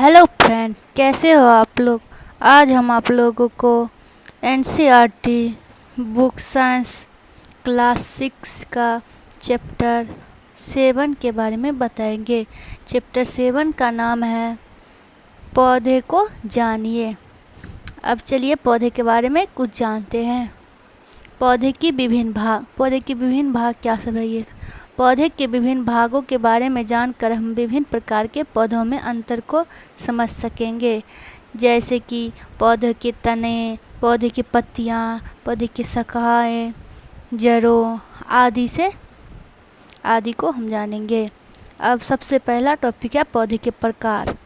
Hello friend, कैसे हो आप लोग। आज हम आप लोगों को एनसीईआरटी बुक साइंस क्लास 6 का चैप्टर 7 के बारे में बताएंगे। चैप्टर 7 का नाम है पौधे को जानिए। अब चलिए पौधे के बारे में कुछ जानते हैं। पौधे की विभिन्न भाग क्या सब है ये। पौधे के विभिन्न भागों के बारे में जानकर हम विभिन्न प्रकार के पौधों में अंतर को समझ सकेंगे, जैसे कि पौधे के तने, पौधे की पत्तियाँ, पौधे की शाखाएँ, जड़ों आदि को हम जानेंगे। अब सबसे पहला टॉपिक है पौधे के प्रकार।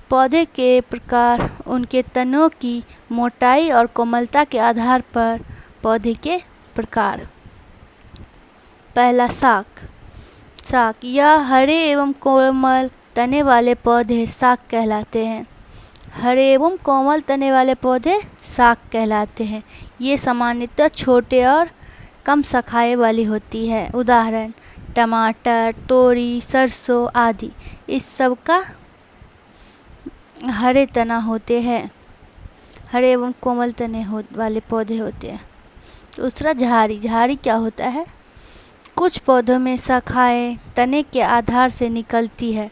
पौधे के प्रकार उनके तनों की मोटाई और कोमलता के आधार पर पौधे के प्रकार। पहला शाक। यह हरे एवं कोमल तने वाले पौधे शाक कहलाते हैं। हरे एवं कोमल तने वाले पौधे शाक कहलाते हैं। ये सामान्यतः छोटे और कम शाखाएं वाली होती है। उदाहरण टमाटर, तोरी, सरसों आदि, इस सब का हरे तना होते हैं, हरे एवं कोमल तने वाले पौधे होते हैं। दूसरा झाड़ी क्या होता है। कुछ पौधों में शाखाएं तने के आधार से निकलती है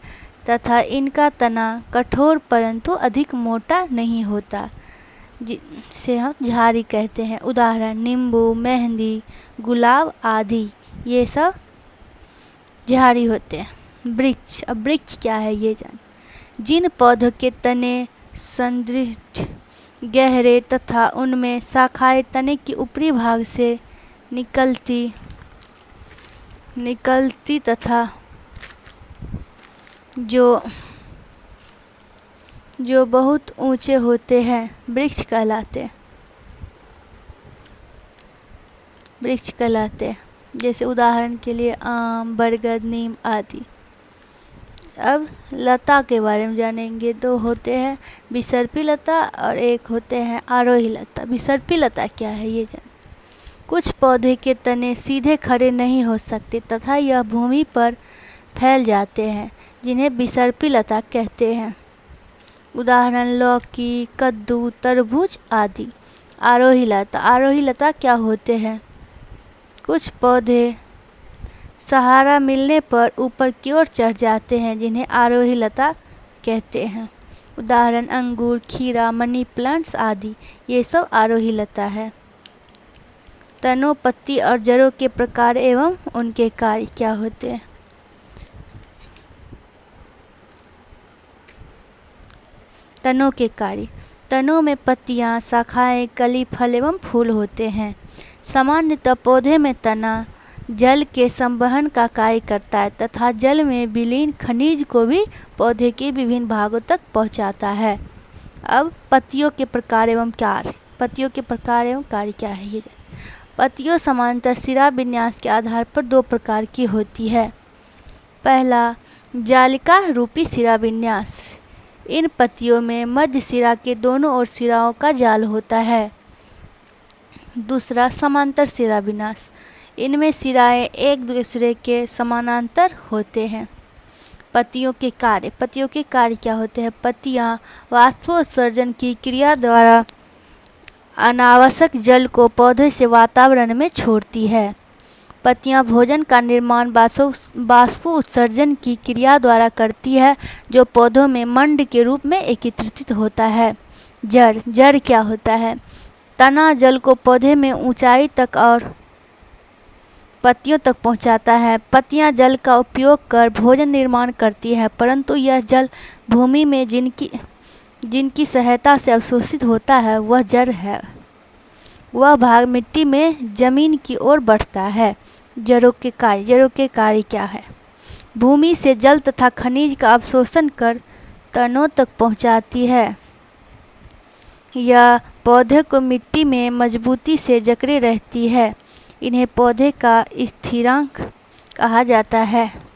तथा इनका तना कठोर परंतु अधिक मोटा नहीं होता, जिसे हम झाड़ी कहते हैं। उदाहरण नींबू, मेहंदी, गुलाब आदि, ये सब झाड़ी होते हैं। अब वृक्ष क्या है ये जान। जिन पौधों के तने सुदृढ़, गहरे तथा उनमें शाखाएं तने के ऊपरी भाग से निकलती तथा जो बहुत ऊंचे होते हैं, वृक्ष कहलाते हैं। जैसे उदाहरण के लिए आम, बरगद, नीम आदि। अब लता के बारे में जानेंगे। दो होते हैं, बिसर्पी लता और एक होते हैं आरोही लता। बिसर्पी लता क्या है ये जान। कुछ पौधे के तने सीधे खड़े नहीं हो सकते तथा यह भूमि पर फैल जाते हैं, जिन्हें बिसर्पी लता कहते हैं। उदाहरण लौकी, कद्दू, तरबूज आदि। आरोही लता क्या होते हैं। कुछ पौधे सहारा मिलने पर ऊपर की ओर चढ़ जाते हैं, जिन्हें आरोही लता कहते हैं। उदाहरण अंगूर, खीरा, मनी प्लांट्स आदि, ये सब आरोही लता है। तनों, पत्ती और जड़ों के प्रकार एवं उनके कार्य क्या होते हैं। तनों के कार्य। तनों में पत्तियां, शाखाएं, कली, फल एवं फूल होते हैं। सामान्यतः पौधे में तना जल के संवहन का कार्य करता है तथा जल में विलीन खनिज को भी पौधे के विभिन्न भागों तक पहुंचाता है। अब पत्तियों के प्रकार एवं कार्य क्या है ये। पत्तियों सामान्यतः सिरा विन्यास के आधार पर दो प्रकार की होती है। पहला जालिका रूपी सिरा विन्यास। इन पत्तियों में मध्य सिरा के दोनों ओर सिराओं का जाल होता है। दूसरा समांतर सिरा विन्यास। इनमें सिराएं एक दूसरे के समानांतर होते हैं। पत्तियों के कार्य क्या होते हैं। पत्तियां वाष्पोत्सर्जन की क्रिया द्वारा अनावश्यक जल को पौधे से वातावरण में छोड़ती है। पत्तियां भोजन का निर्माण वाष्पोत्सर्जन की क्रिया द्वारा करती है, जो पौधों में मंड के रूप में एकत्रित होता है। जड़ क्या होता है। तना जल को पौधे में ऊंचाई तक और पत्तियों तक पहुंचाता है। पत्तियां जल का उपयोग कर भोजन निर्माण करती है, परंतु यह जल भूमि में जिनकी सहायता से अवशोषित होता है वह जड़ है। वह भाग मिट्टी में जमीन की ओर बढ़ता है। जड़ों के कार्य क्या है। भूमि से जल तथा खनिज का अवशोषण कर तनों तक पहुंचाती है। यह पौधे को मिट्टी में मजबूती से जकड़े रहती है। इन्हें पौधे का स्थिरांक कहा जाता है।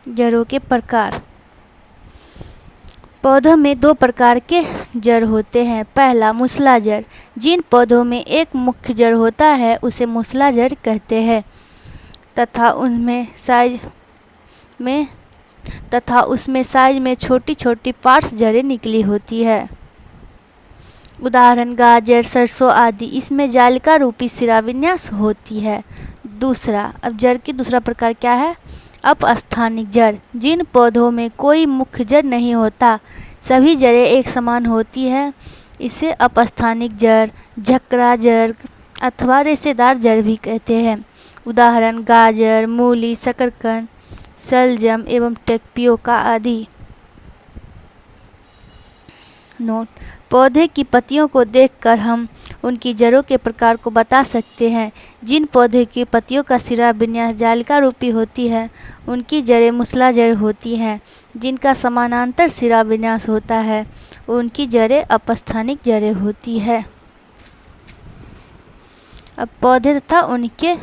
जड़ों के प्रकार। पौधों में दो प्रकार के जड़ होते हैं। पहला मूसला जड़। जिन पौधों में एक मुख्य जड़ होता है उसे मूसला जड़ कहते हैं तथा उनमें साइज में तथा उसमें साइज में छोटी छोटी पार्ट्स जड़ें निकली होती है। उदाहरण गाजर, सरसों आदि। इसमें जालिका रूपी शिराविन्यास होती है। दूसरा, अब जड़ की दूसरा प्रकार क्या है? अपस्थानिक जड़। जिन पौधों में कोई मुख्य जड़ नहीं होता, सभी जड़ें एक समान होती है, इसे अपस्थानिक जड़, झकरा जड़ अथवा रेशेदार जड़ भी कहते हैं। उदाहरण गाजर, मूली, शकरकंद, शलजम एवं टेक्पियोका आदि। नोट: पौधे की पत्तियों को देखकर हम उनकी जड़ों के प्रकार को बता सकते हैं। जिन पौधे की पत्तियों का सिरा विन्यास जालिका रूपी होती है, उनकी जड़ें मूसलाधार होती हैं। जिनका समानांतर सिरा विन्यास होता है, उनकी जड़ें अपस्थानिक जड़ें होती है। अब पौधे तथा उनके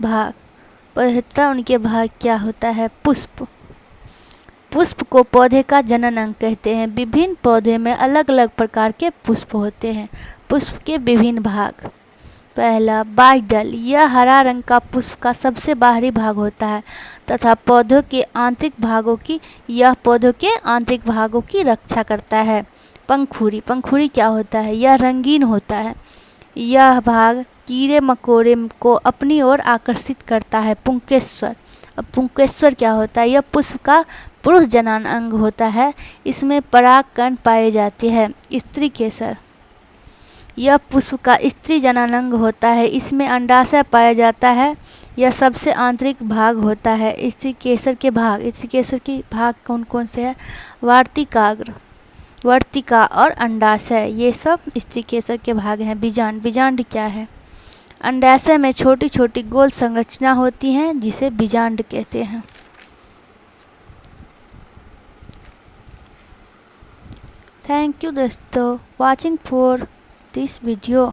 भाग। पौधे तथा उनके भाग क्या होता है? पुष्प। पुष्प को पौधे का जनन अंग कहते हैं। विभिन्न पौधे में अलग अलग प्रकार के पुष्प होते हैं। पुष्प के विभिन्न भाग। पहला, बाह्यदल। यह हरा रंग का पुष्प का सबसे बाहरी भाग होता है तथा पौधों के आंतरिक भागों की रक्षा करता है। पंखुड़ी। पंखुड़ी क्या होता है? यह रंगीन होता है। यह भाग कीड़े मकोड़े को अपनी ओर आकर्षित करता है। पुंकेसर। अब पुंकेसर क्या होता है? यह पुष्प का पुरुष जनन अंग होता है। इसमें परागकण पाए जाते हैं। स्त्री केसर। यह पुष्प का स्त्री जनन अंग होता है। इसमें अंडाशय पाया जाता है। यह सबसे आंतरिक भाग होता है। स्त्री केसर के भाग कौन कौन से हैं? वार्तिकाग्र, वर्तिका और अंडाशय, ये सब स्त्री केसर के भाग हैं। बीजांड। बीजांड क्या है? अंडाशय में छोटी छोटी गोल संरचना होती हैं, जिसे बीजांड कहते हैं। थैंक यू दोस्तों, वॉचिंग फॉर दिस वीडियो।